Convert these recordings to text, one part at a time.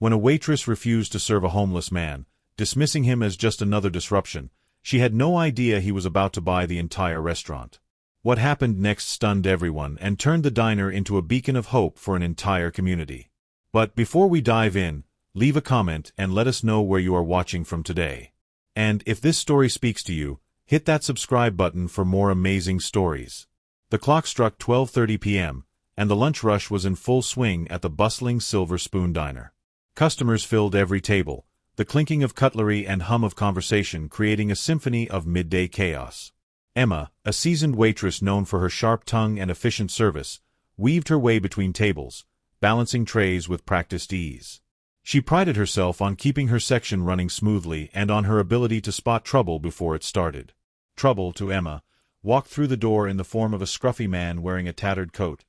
When a waitress refused to serve a homeless man, dismissing him as just another disruption, she had no idea he was about to buy the entire restaurant. What happened next stunned everyone and turned the diner into a beacon of hope for an entire community. But before we dive in, leave a comment and let us know where you are watching from today. And if this story speaks to you, hit that subscribe button for more amazing stories. The clock struck 12:30 p.m., and the lunch rush was in full swing at the bustling Silver Spoon Diner. Customers filled every table, the clinking of cutlery and hum of conversation creating a symphony of midday chaos. Emma, a seasoned waitress known for her sharp tongue and efficient service, weaved her way between tables, balancing trays with practiced ease. She prided herself on keeping her section running smoothly and on her ability to spot trouble before it started. Trouble, to Emma, walked through the door in the form of a scruffy man wearing a tattered coat,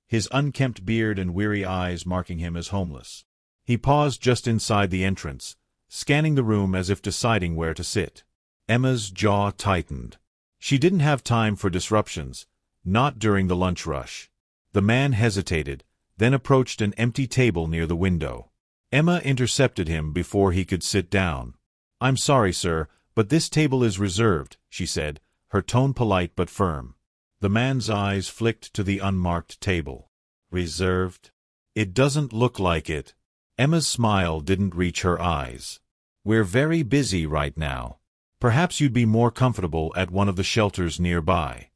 his unkempt beard and weary eyes marking him as homeless. He paused just inside the entrance, scanning the room as if deciding where to sit. Emma's jaw tightened. She didn't have time for disruptions, not during the lunch rush. The man hesitated, then approached an empty table near the window. Emma intercepted him before he could sit down. "I'm sorry, sir, but this table is reserved," she said, her tone polite but firm. The man's eyes flicked to the unmarked table. "Reserved? It doesn't look like it." Emma's smile didn't reach her eyes. "We're very busy right now. Perhaps you'd be more comfortable at one of the shelters nearby."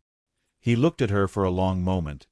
He looked at her for a long moment,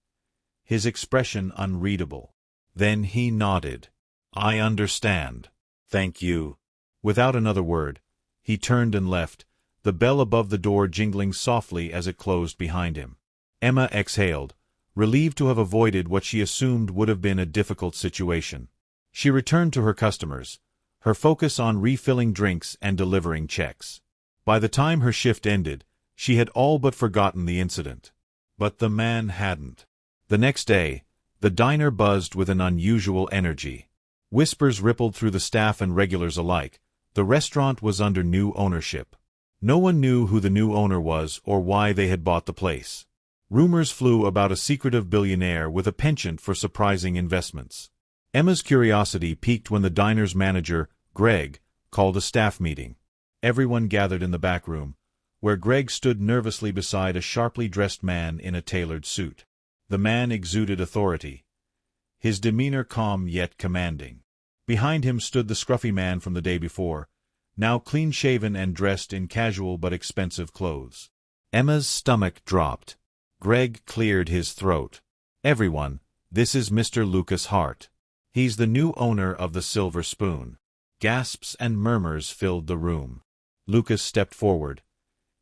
his expression unreadable. Then he nodded. "I understand. Thank you." Without another word, he turned and left, the bell above the door jingling softly as it closed behind him. Emma exhaled, relieved to have avoided what she assumed would have been a difficult situation. She returned to her customers, her focus on refilling drinks and delivering checks. By the time her shift ended, she had all but forgotten the incident. But the man hadn't. The next day, the diner buzzed with an unusual energy. Whispers rippled through the staff and regulars alike. The restaurant was under new ownership. No one knew who the new owner was or why they had bought the place. Rumors flew about a secretive billionaire with a penchant for surprising investments. Emma's curiosity piqued when the diner's manager, Greg, called a staff meeting. Everyone gathered in the back room, where Greg stood nervously beside a sharply dressed man in a tailored suit. The man exuded authority, his demeanor calm yet commanding. Behind him stood the scruffy man from the day before, now clean-shaven and dressed in casual but expensive clothes. Emma's stomach dropped. Greg cleared his throat. "Everyone, this is Mr. Lucas Hart. He's the new owner of the Silver Spoon." Gasps and murmurs filled the room. Lucas stepped forward,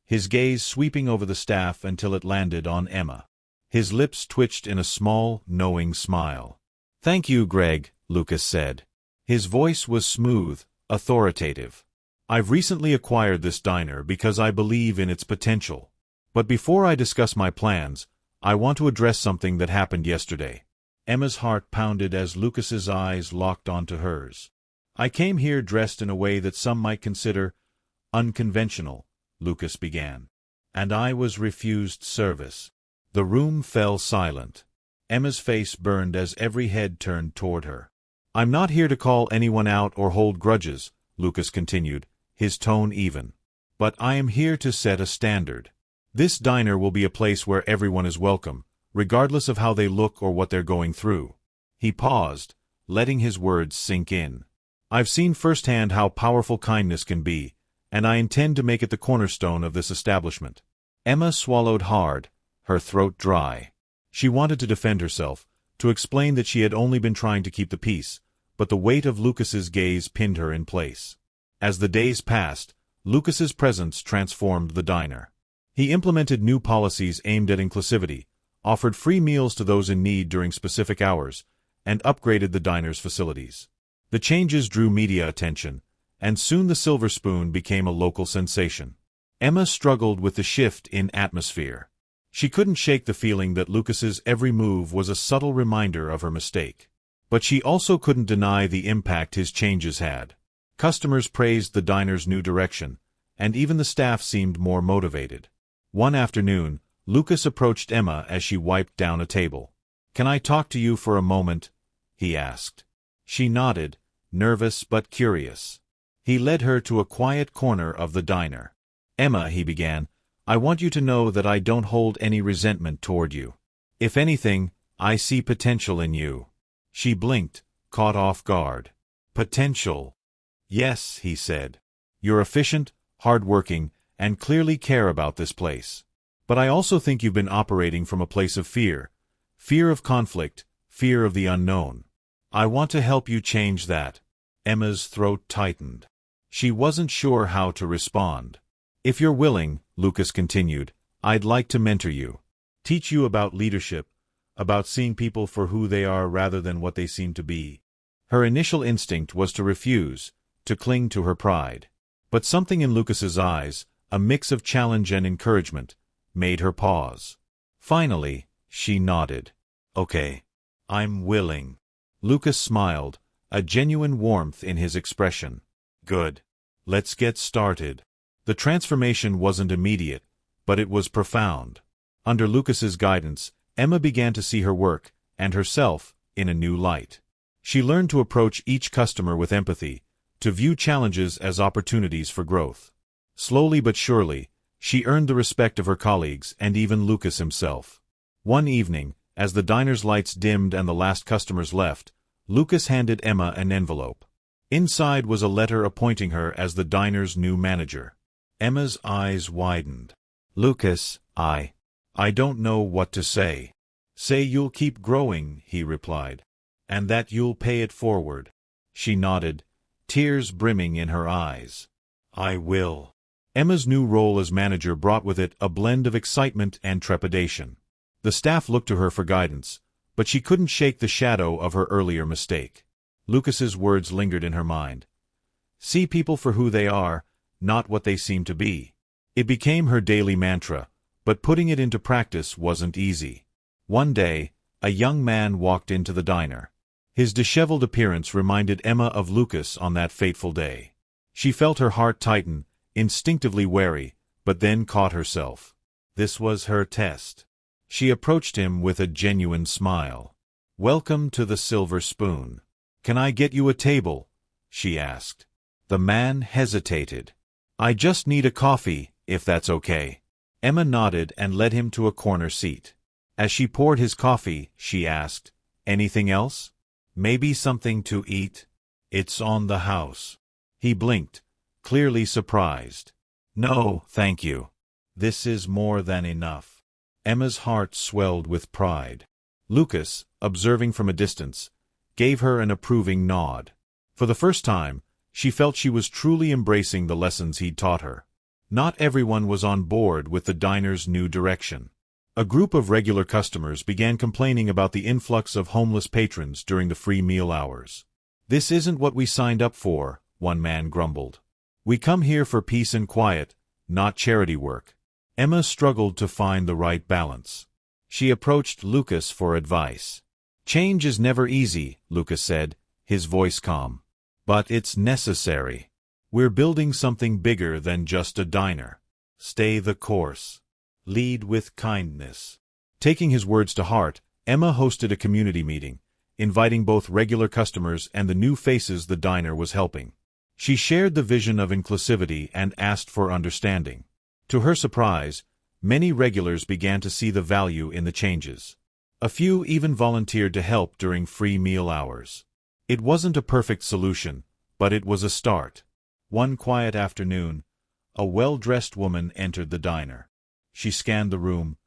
his gaze sweeping over the staff until it landed on Emma. His lips twitched in a small, knowing smile. "Thank you, Greg," Lucas said. His voice was smooth, authoritative. "I've recently acquired this diner because I believe in its potential. But before I discuss my plans, I want to address something that happened yesterday." Emma's heart pounded as Lucas's eyes locked onto hers. "I came here dressed in a way that some might consider unconventional," Lucas began. "And I was refused service." The room fell silent. Emma's face burned as every head turned toward her. "I'm not here to call anyone out or hold grudges," Lucas continued, his tone even. "But I am here to set a standard. This diner will be a place where everyone is welcome, regardless of how they look or what they're going through." He paused, letting his words sink in. "I've seen firsthand how powerful kindness can be, and I intend to make it the cornerstone of this establishment." Emma swallowed hard, her throat dry. She wanted to defend herself, to explain that she had only been trying to keep the peace, but the weight of Lucas's gaze pinned her in place. As the days passed, Lucas's presence transformed the diner. He implemented new policies aimed at inclusivity, offered free meals to those in need during specific hours, and upgraded the diner's facilities. The changes drew media attention, and soon the Silver Spoon became a local sensation. Emma struggled with the shift in atmosphere. She couldn't shake the feeling that Lucas's every move was a subtle reminder of her mistake. But she also couldn't deny the impact his changes had. Customers praised the diner's new direction, and even the staff seemed more motivated. One afternoon, Lucas approached Emma as she wiped down a table. "Can I talk to you for a moment?" he asked. She nodded, nervous but curious. He led her to a quiet corner of the diner. "Emma," he began, "I want you to know that I don't hold any resentment toward you. If anything, I see potential in you." She blinked, caught off guard. "Potential?" "Yes," he said. "You're efficient, hard-working, and clearly care about this place. But I also think you've been operating from a place of fear. Fear of conflict, fear of the unknown. I want to help you change that." Emma's throat tightened. She wasn't sure how to respond. "If you're willing," Lucas continued, "I'd like to mentor you. Teach you about leadership, about seeing people for who they are rather than what they seem to be." Her initial instinct was to refuse, to cling to her pride. But something in Lucas's eyes, a mix of challenge and encouragement, made her pause. Finally, she nodded. "Okay. I'm willing." Lucas smiled, a genuine warmth in his expression. "Good. Let's get started." The transformation wasn't immediate, but it was profound. Under Lucas's guidance, Emma began to see her work, and herself, in a new light. She learned to approach each customer with empathy, to view challenges as opportunities for growth. Slowly but surely, she earned the respect of her colleagues and even Lucas himself. One evening, as the diner's lights dimmed and the last customers left, Lucas handed Emma an envelope. Inside was a letter appointing her as the diner's new manager. Emma's eyes widened. "Lucas, I don't know what to say." "Say you'll keep growing," he replied, "and that you'll pay it forward." She nodded, tears brimming in her eyes. "I will." Emma's new role as manager brought with it a blend of excitement and trepidation. The staff looked to her for guidance, but she couldn't shake the shadow of her earlier mistake. Lucas's words lingered in her mind. "See people for who they are, not what they seem to be." It became her daily mantra, but putting it into practice wasn't easy. One day, a young man walked into the diner. His disheveled appearance reminded Emma of Lucas on that fateful day. She felt her heart tighten, instinctively wary, but then caught herself. This was her test. She approached him with a genuine smile. "Welcome to the Silver Spoon. Can I get you a table?" she asked. The man hesitated. "I just need a coffee, if that's okay." Emma nodded and led him to a corner seat. As she poured his coffee, she asked, "Anything else? Maybe something to eat?" "It's on the house." He blinked, clearly surprised. "No, thank you. This is more than enough." Emma's heart swelled with pride. Lucas, observing from a distance, gave her an approving nod. For the first time, she felt she was truly embracing the lessons he'd taught her. Not everyone was on board with the diner's new direction. A group of regular customers began complaining about the influx of homeless patrons during the free meal hours. "This isn't what we signed up for," one man grumbled. "We come here for peace and quiet, not charity work." Emma struggled to find the right balance. She approached Lucas for advice. "Change is never easy," Lucas said, his voice calm. "But it's necessary. We're building something bigger than just a diner. Stay the course. Lead with kindness." Taking his words to heart, Emma hosted a community meeting, inviting both regular customers and the new faces the diner was helping. She shared the vision of inclusivity and asked for understanding. To her surprise, many regulars began to see the value in the changes. A few even volunteered to help during free meal hours. It wasn't a perfect solution, but it was a start. One quiet afternoon, a well-dressed woman entered the diner. She scanned the room,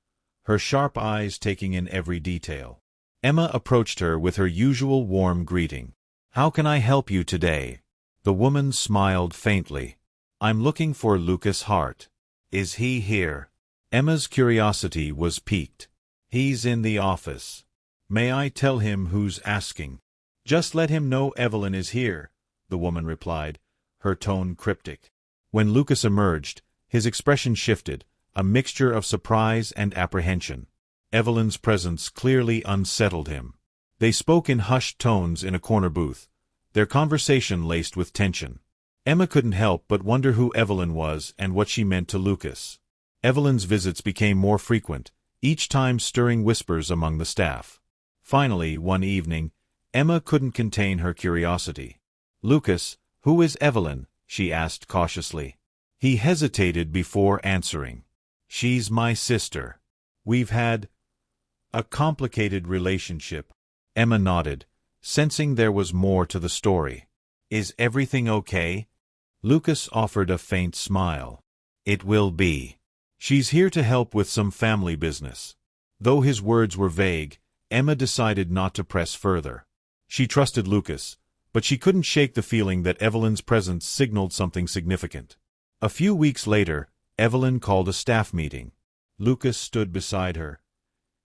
her sharp eyes taking in every detail. Emma approached her with her usual warm greeting. "How can I help you today?" The woman smiled faintly. "I'm looking for Lucas Hart. Is he here?" Emma's curiosity was piqued. "He's in the office. May I tell him who's asking?" "Just let him know Evelyn is here," the woman replied, her tone cryptic. When Lucas emerged, his expression shifted, a mixture of surprise and apprehension. Evelyn's presence clearly unsettled him. They spoke in hushed tones in a corner booth, their conversation laced with tension. Emma couldn't help but wonder who Evelyn was and what she meant to Lucas. Evelyn's visits became more frequent, each time stirring whispers among the staff. Finally, one evening, Emma couldn't contain her curiosity. "Lucas, who is Evelyn?" she asked cautiously. He hesitated before answering. "She's my sister. We've had a complicated relationship." Emma nodded, sensing there was more to the story. "Is everything okay?" Lucas offered a faint smile. "It will be. She's here to help with some family business." Though his words were vague, Emma decided not to press further. She trusted Lucas, but she couldn't shake the feeling that Evelyn's presence signaled something significant. A few weeks later, Evelyn called a staff meeting. Lucas stood beside her,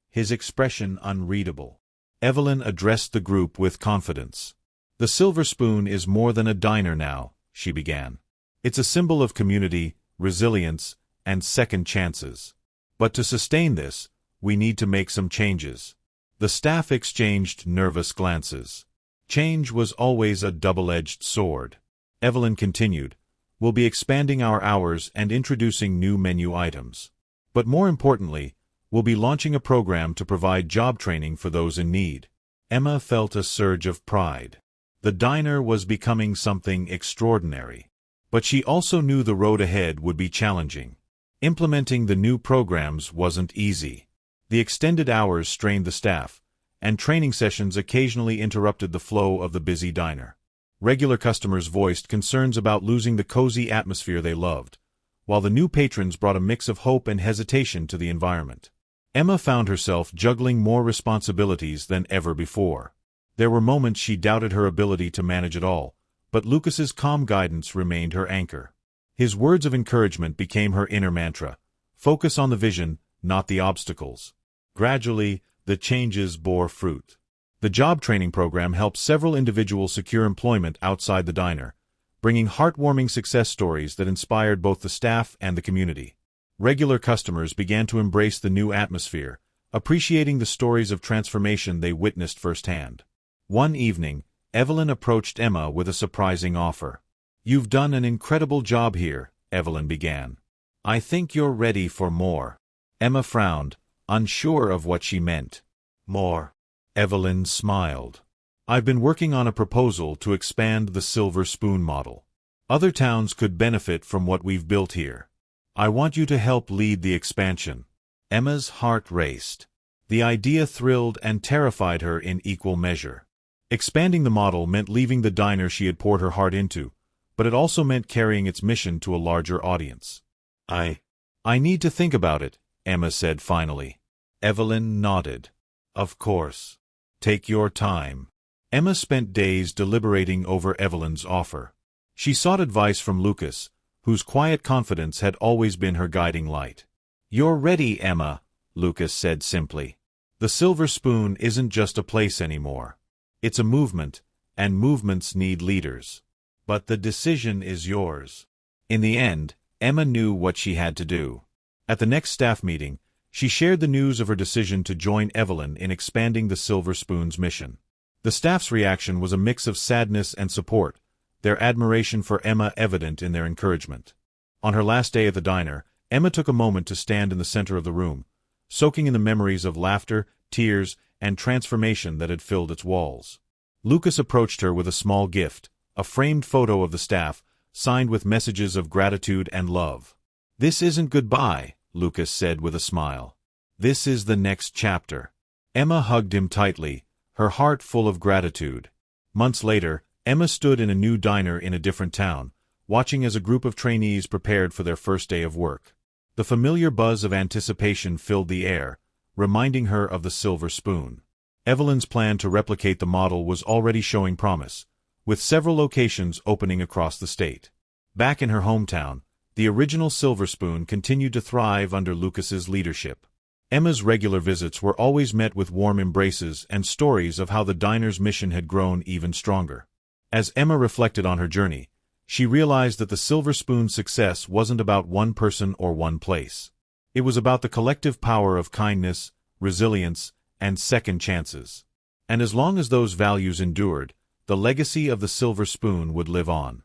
his expression unreadable. Evelyn addressed the group with confidence. "The Silver Spoon is more than a diner now," she began. "It's a symbol of community, resilience, and second chances. But to sustain this, we need to make some changes." The staff exchanged nervous glances. Change was always a double-edged sword. Evelyn continued, "We'll be expanding our hours and introducing new menu items. But more importantly, we'll be launching a program to provide job training for those in need." Emma felt a surge of pride. The diner was becoming something extraordinary. But she also knew the road ahead would be challenging. Implementing the new programs wasn't easy. The extended hours strained the staff, and training sessions occasionally interrupted the flow of the busy diner. Regular customers voiced concerns about losing the cozy atmosphere they loved, while the new patrons brought a mix of hope and hesitation to the environment. Emma found herself juggling more responsibilities than ever before. There were moments she doubted her ability to manage it all, but Lucas's calm guidance remained her anchor. His words of encouragement became her inner mantra: focus on the vision, not the obstacles. Gradually, the changes bore fruit. The job training program helped several individuals secure employment outside the diner, bringing heartwarming success stories that inspired both the staff and the community. Regular customers began to embrace the new atmosphere, appreciating the stories of transformation they witnessed firsthand. One evening, Evelyn approached Emma with a surprising offer. "You've done an incredible job here," Evelyn began. "I think you're ready for more." Emma frowned, unsure of what she meant. "More?" Evelyn smiled. "I've been working on a proposal to expand the Silver Spoon model. Other towns could benefit from what we've built here. I want you to help lead the expansion." Emma's heart raced. The idea thrilled and terrified her in equal measure. Expanding the model meant leaving the diner she had poured her heart into, but it also meant carrying its mission to a larger audience. I need to think about it," Emma said finally. Evelyn nodded. "Of course. Take your time." Emma spent days deliberating over Evelyn's offer. She sought advice from Lucas, whose quiet confidence had always been her guiding light. "You're ready, Emma," Lucas said simply. "The Silver Spoon isn't just a place anymore. It's a movement, and movements need leaders. But the decision is yours." In the end, Emma knew what she had to do. At the next staff meeting, she shared the news of her decision to join Evelyn in expanding the Silver Spoon's mission. The staff's reaction was a mix of sadness and support, their admiration for Emma evident in their encouragement. On her last day at the diner, Emma took a moment to stand in the center of the room, soaking in the memories of laughter, tears, and transformation that had filled its walls. Lucas approached her with a small gift, a framed photo of the staff, signed with messages of gratitude and love. "This isn't goodbye," Lucas said with a smile. "This is the next chapter." Emma hugged him tightly, her heart full of gratitude. Months later, Emma stood in a new diner in a different town, watching as a group of trainees prepared for their first day of work. The familiar buzz of anticipation filled the air, reminding her of the Silver Spoon. Evelyn's plan to replicate the model was already showing promise, with several locations opening across the state. Back in her hometown, the original Silver Spoon continued to thrive under Lucas's leadership. Emma's regular visits were always met with warm embraces and stories of how the diner's mission had grown even stronger. As Emma reflected on her journey, she realized that the Silver Spoon's success wasn't about one person or one place. It was about the collective power of kindness, resilience, and second chances. And as long as those values endured, the legacy of the Silver Spoon would live on.